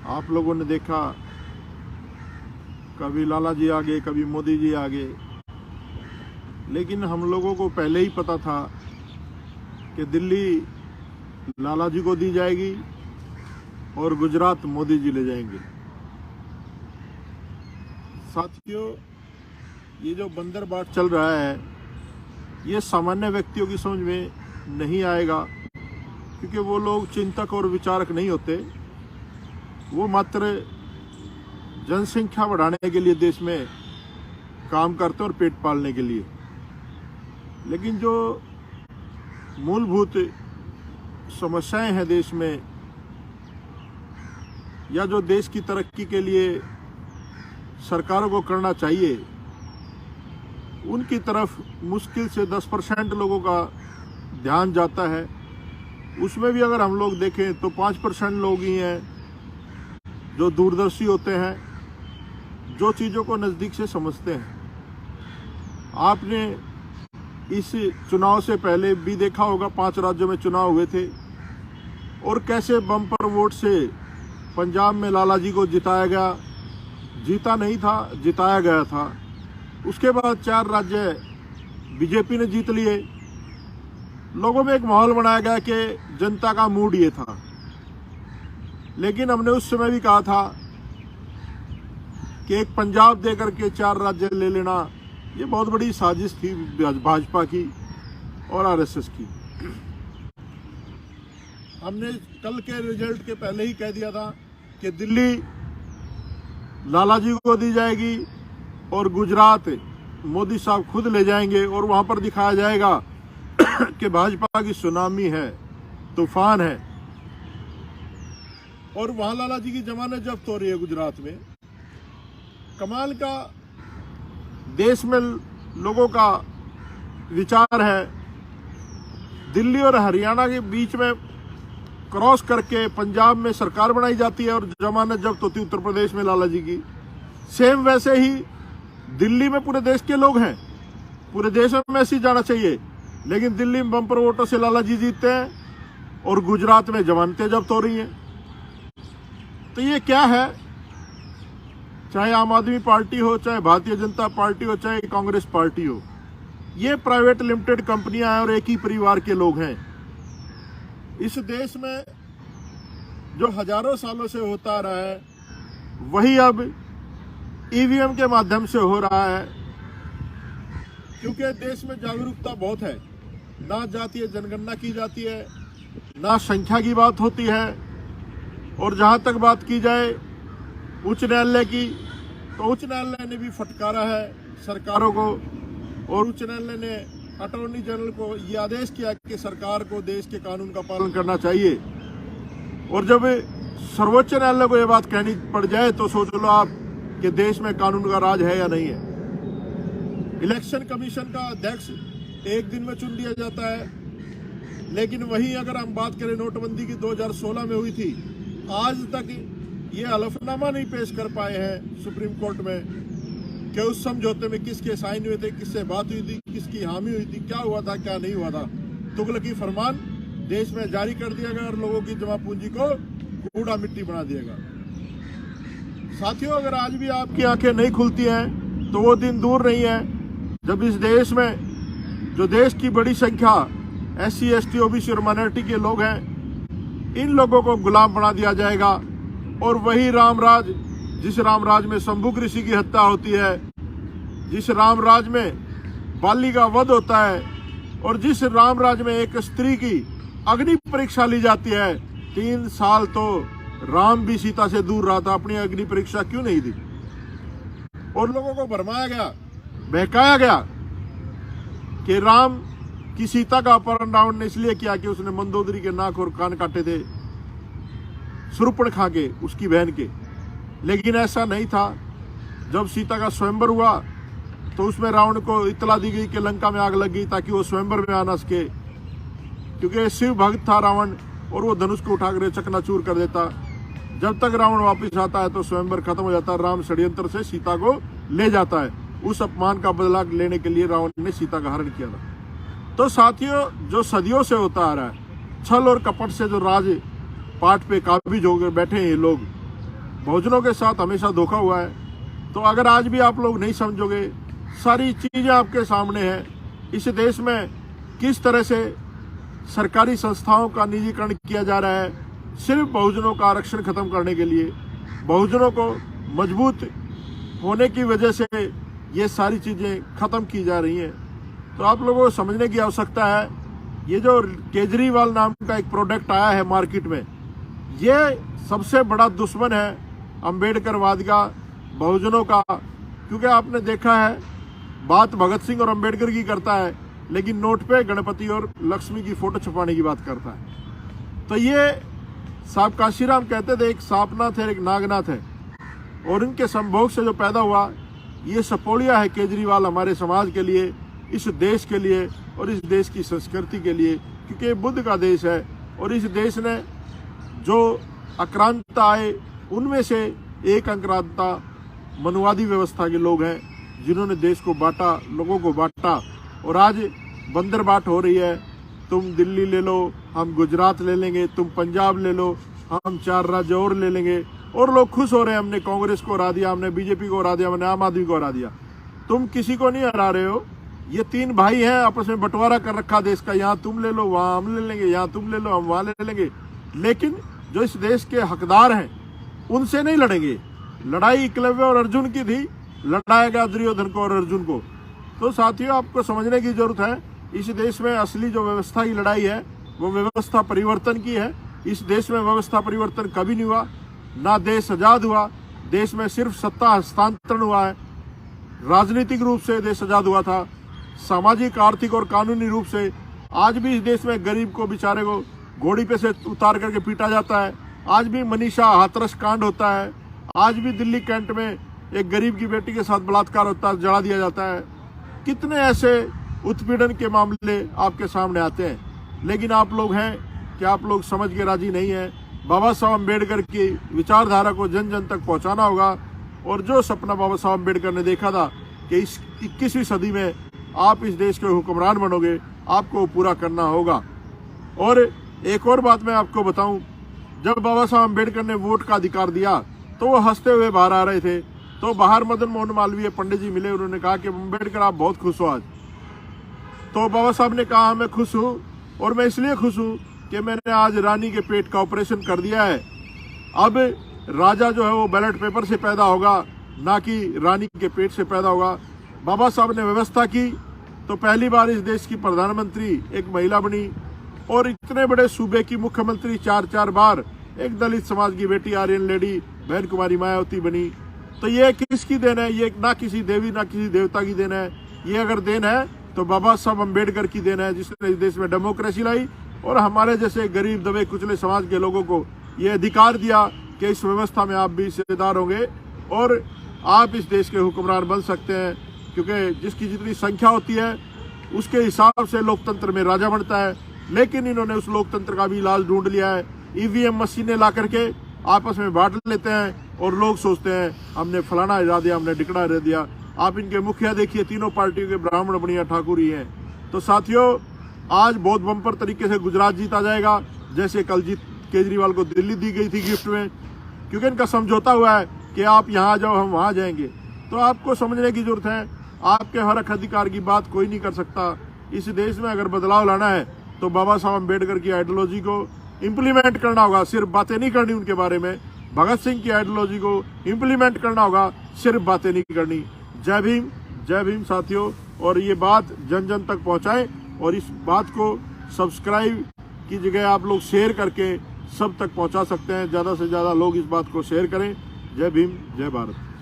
आप लोगों ने देखा, कभी लाला जी आगे, कभी मोदी जी आगे, लेकिन हम लोगों को पहले ही पता था कि दिल्ली लाला जी को दी जाएगी और गुजरात मोदी जी ले जाएंगे। साथियों, ये जो बंदर बाट चल रहा है, ये सामान्य व्यक्तियों की समझ में नहीं आएगा, क्योंकि वो लोग चिंतक और विचारक नहीं होते। वो मात्र जनसंख्या बढ़ाने के लिए देश में काम करते हैं और पेट पालने के लिए। लेकिन जो मूलभूत समस्याएं हैं देश में, या जो देश की तरक्की के लिए सरकारों को करना चाहिए, उनकी तरफ मुश्किल से 10% लोगों का ध्यान जाता है। उसमें भी अगर हम लोग देखें तो 5% लोग ही हैं जो दूरदर्शी होते हैं, जो चीज़ों को नज़दीक से समझते हैं। आपने इस चुनाव से पहले भी देखा होगा, 5 राज्यों में चुनाव हुए थे और कैसे बम्पर वोट से पंजाब में लाला जी को जिताया गया। जीता नहीं था, जिताया गया था। उसके बाद 4 राज्य बीजेपी ने जीत लिए। लोगों में एक माहौल बनाया गया कि जनता का मूड ये था। लेकिन हमने उस समय भी कहा था कि एक पंजाब देकर के 4 राज्य ले लेना, ये बहुत बड़ी साजिश थी भाजपा की और आरएसएस की। हमने कल के रिजल्ट के पहले ही कह दिया था कि दिल्ली लाला जी को दी जाएगी और गुजरात मोदी साहब खुद ले जाएंगे, और वहां पर दिखाया जाएगा कि भाजपा की सुनामी है, तूफान है। और वहां लाला जी की जमानत जब्त हो रही है गुजरात में। कमाल का देश में लोगों का विचार है। दिल्ली और हरियाणा के बीच में क्रॉस करके पंजाब में सरकार बनाई जाती है और जमानत जब्त होती है उत्तर प्रदेश में लाला जी की। सेम वैसे ही दिल्ली में पूरे देश के लोग हैं, पूरे देश में मैसेज जाना चाहिए, लेकिन दिल्ली में बम्पर वोटों से लाला जी जीतते हैं और गुजरात में जमानतें जब्त हो रही हैं। तो ये क्या है? चाहे आम आदमी पार्टी हो, चाहे भारतीय जनता पार्टी हो, चाहे कांग्रेस पार्टी हो, ये प्राइवेट लिमिटेड कंपनियां हैं और एक ही परिवार के लोग हैं। इस देश में जो हजारों सालों से होता आ रहा है, वही अब ईवीएम के माध्यम से हो रहा है। क्योंकि देश में जागरूकता बहुत है, ना जातीय जनगणना की जाती है, ना संख्या की बात होती है। और जहां तक बात की जाए उच्च न्यायालय की, तो उच्च न्यायालय ने भी फटकारा है सरकारों को, और उच्च न्यायालय ने अटॉर्नी जनरल को यह आदेश किया कि सरकार को देश के कानून का पालन करना चाहिए। और जब सर्वोच्च न्यायालय को यह बात कहनी पड़ जाए तो सोच लो आप कि देश में कानून का राज है या नहीं है। इलेक्शन कमीशन का अध्यक्ष एक दिन में चुन दिया जाता है, लेकिन वहीं अगर हम बात करें नोटबंदी की 2016 में हुई थी, आज तक ये हलफनामा नहीं पेश कर पाए हैं सुप्रीम कोर्ट में कि उस समझौते में किसके साइन हुए थे, किससे बात हुई थी, किसकी हामी हुई थी, क्या हुआ था, क्या नहीं हुआ था। तुगलकी फरमान देश में जारी कर दिया गया और लोगों की जमा पूंजी को कूड़ा मिट्टी बना दिएगा। साथियों, अगर आज भी आपकी आंखें नहीं खुलती हैं तो वो दिन दूर नहीं है जब इस देश में जो देश की बड़ी संख्या SC, ST, OBC और माइनॉरिटी के लोग हैं, इन लोगों को गुलाम बना दिया जाएगा। और वही रामराज, जिस रामराज में शंभुक ऋषि की हत्या होती है, जिस रामराज में बाली का वध होता है, और जिस रामराज में एक स्त्री की अग्नि परीक्षा ली जाती है, 3 साल तो राम भी सीता से दूर रहा था, अपनी अग्नि परीक्षा क्यों नहीं दी? और लोगों को भरमाया गया, बहकाया गया कि राम की सीता का अपहरण रावण ने इसलिए किया कि उसने मंदोदरी के नाक और कान काटे थे, शूर्पणखा के, उसकी बहन के। लेकिन ऐसा नहीं था। जब सीता का स्वयंवर हुआ तो उसमें रावण को इतला दी गई कि लंका में आग लग गई ताकि वो स्वयंवर में आ ना सके, क्योंकि शिव भक्त था रावण, और वो धनुष को उठाकर चकनाचूर कर देता। जब तक रावण वापस आता है तो स्वयंवर खत्म हो जाता है। राम षड्यंत्र से सीता को ले जाता है। उस अपमान का बदला लेने के लिए रावण ने सीता का हरण किया था। तो साथियों, जो सदियों से होता आ रहा है, छल और कपट से जो राज पाट पे काबिज हो गए बैठे हैं ये लोग, बहुजनों के साथ हमेशा धोखा हुआ है। तो अगर आज भी आप लोग नहीं समझोगे, सारी चीज़ें आपके सामने हैं। इस देश में किस तरह से सरकारी संस्थाओं का निजीकरण किया जा रहा है, सिर्फ बहुजनों का आरक्षण खत्म करने के लिए। बहुजनों को मजबूत होने की वजह से ये सारी चीज़ें खत्म की जा रही हैं। तो आप लोगों को समझने की आवश्यकता है, ये जो केजरीवाल नाम का एक प्रोडक्ट आया है मार्केट में, ये सबसे बड़ा दुश्मन है अम्बेडकरवाद का, बहुजनों का। क्योंकि आपने देखा है, बात भगत सिंह और अम्बेडकर की करता है, लेकिन नोट पे गणपति और लक्ष्मी की फोटो छुपाने की बात करता है। तो ये साहब काशीराम कहते थे, एक सांपनाथ है, एक नागनाथ है, और इनके संभोग से जो पैदा हुआ ये सपोलिया है केजरीवाल हमारे समाज के लिए, इस देश के लिए और इस देश की संस्कृति के लिए। क्योंकि ये बुद्ध का देश है और इस देश ने जो आक्रांता आए उनमें से एक आक्रांता मनुवादी व्यवस्था के लोग हैं, जिन्होंने देश को बांटा, लोगों को बांटा। और आज बंदर बाट हो रही है, तुम दिल्ली ले लो, हम गुजरात ले लेंगे, तुम पंजाब ले लो, हम 4 राज्य और ले लेंगे, और लोग खुश हो रहे हैं, हमने कांग्रेस को हरा दिया, हमने बीजेपी को हरा दिया, हमने आम आदमी को हरा दिया। तुम किसी को नहीं हरा रहे हो, ये 3 भाई हैं, आपस में बंटवारा कर रखा देश का, यहाँ तुम ले लो, वहाँ हम ले लेंगे, यहाँ तुम ले लो, हम वहाँ ले लेंगे। लेकिन जो इस देश के हकदार हैं उनसे नहीं लड़ेंगे। लड़ाई एकलव्य और अर्जुन की थी, लड़ाया गया दुर्योधन को और अर्जुन को। तो साथियों, आपको समझने की जरूरत है, इस देश में असली जो व्यवस्था की लड़ाई है वो व्यवस्था परिवर्तन की है। इस देश में व्यवस्था परिवर्तन कभी नहीं हुआ, ना देश आजाद हुआ, देश में सिर्फ सत्ता हस्तांतरण हुआ है। राजनीतिक रूप से देश आजाद हुआ था, सामाजिक, आर्थिक और कानूनी रूप से। आज भी इस देश में गरीब को, बेचारे को घोड़ी पे से उतार करके पीटा जाता है। आज भी मनीषा हाथरस कांड होता है। आज भी दिल्ली कैंट में एक गरीब की बेटी के साथ बलात्कार होता है, जला दिया जाता है। कितने ऐसे उत्पीड़न के मामले आपके सामने आते हैं, लेकिन आप लोग हैं कि आप लोग समझ के राजी नहीं है। बाबा साहब अम्बेडकर की विचारधारा को जन जन तक पहुंचाना होगा, और जो सपना बाबा साहब अम्बेडकर ने देखा था कि इस 21वीं सदी में आप इस देश के हुक्मरान बनोगे, आपको पूरा करना होगा। और एक और बात मैं आपको बताऊं, जब बाबा साहब अम्बेडकर ने वोट का अधिकार दिया तो वो हंसते हुए बाहर आ रहे थे। तो बाहर मदन मोहन मालवीय पंडित जी मिले, उन्होंने कहा कि अम्बेडकर आप बहुत खुश हो आज। तो बाबा साहब ने कहा, मैं खुश हूँ, और मैं इसलिए खुश हूँ कि मैंने आज रानी के पेट का ऑपरेशन कर दिया है। अब राजा जो है वो बैलेट पेपर से पैदा होगा, ना कि रानी के पेट से पैदा होगा। बाबा साहब ने व्यवस्था की तो पहली बार इस देश की प्रधानमंत्री एक महिला बनी, और इतने बड़े सूबे की मुख्यमंत्री 4 बार एक दलित समाज की बेटी आर्यन लेडी बहन कुमारी मायावती बनी। तो ये किसकी देन है? ये ना किसी देवी ना किसी देवता की देन है। ये अगर देन है तो बाबा साहब अम्बेडकर की देन है, जिसने इस देश में डेमोक्रेसी लाई और हमारे जैसे गरीब दबे कुचले समाज के लोगों को ये अधिकार दिया कि इस व्यवस्था में आप भी हिस्सेदार होंगे और आप इस देश के हुक्मरान बन सकते हैं। क्योंकि जिसकी जितनी संख्या होती है उसके हिसाब से लोकतंत्र में राजा बनता है, लेकिन इन्होंने उस लोकतंत्र का भी इलाज ढूंढ लिया है। ईवीएम मशीनें ला करके आपस में बांट लेते हैं और लोग सोचते हैं हमने फलाना हरा दिया, हमने ढिकड़ा हरा दिया। आप इनके मुखिया देखिए, तीनों पार्टियों के ब्राह्मण बनिया ठाकुर ही हैं। तो साथियों, आज बहुत बम्पर तरीके से गुजरात जीता जाएगा, जैसे कल केजरीवाल को दिल्ली दी गई थी गिफ्ट में, क्योंकि इनका समझौता हुआ है कि आप यहाँ जाओ हम वहाँ जाएंगे। तो आपको समझने की जरूरत है, आपके हर हक अधिकार की बात कोई नहीं कर सकता। इस देश में अगर बदलाव लाना है तो बाबा साहब अम्बेडकर की आइडियोलॉजी को इम्प्लीमेंट करना होगा, सिर्फ बातें नहीं करनी उनके बारे में। भगत सिंह की आइडियोलॉजी को इम्प्लीमेंट करना होगा, सिर्फ बातें नहीं करनी। जय भीम साथियों, और ये बात जन जन तक पहुंचाएं, और इस बात को सब्सक्राइब की जगह आप लोग शेयर करके सब तक पहुंचा सकते हैं। ज़्यादा से ज़्यादा लोग इस बात को शेयर करें। जय भीम, जय भारत।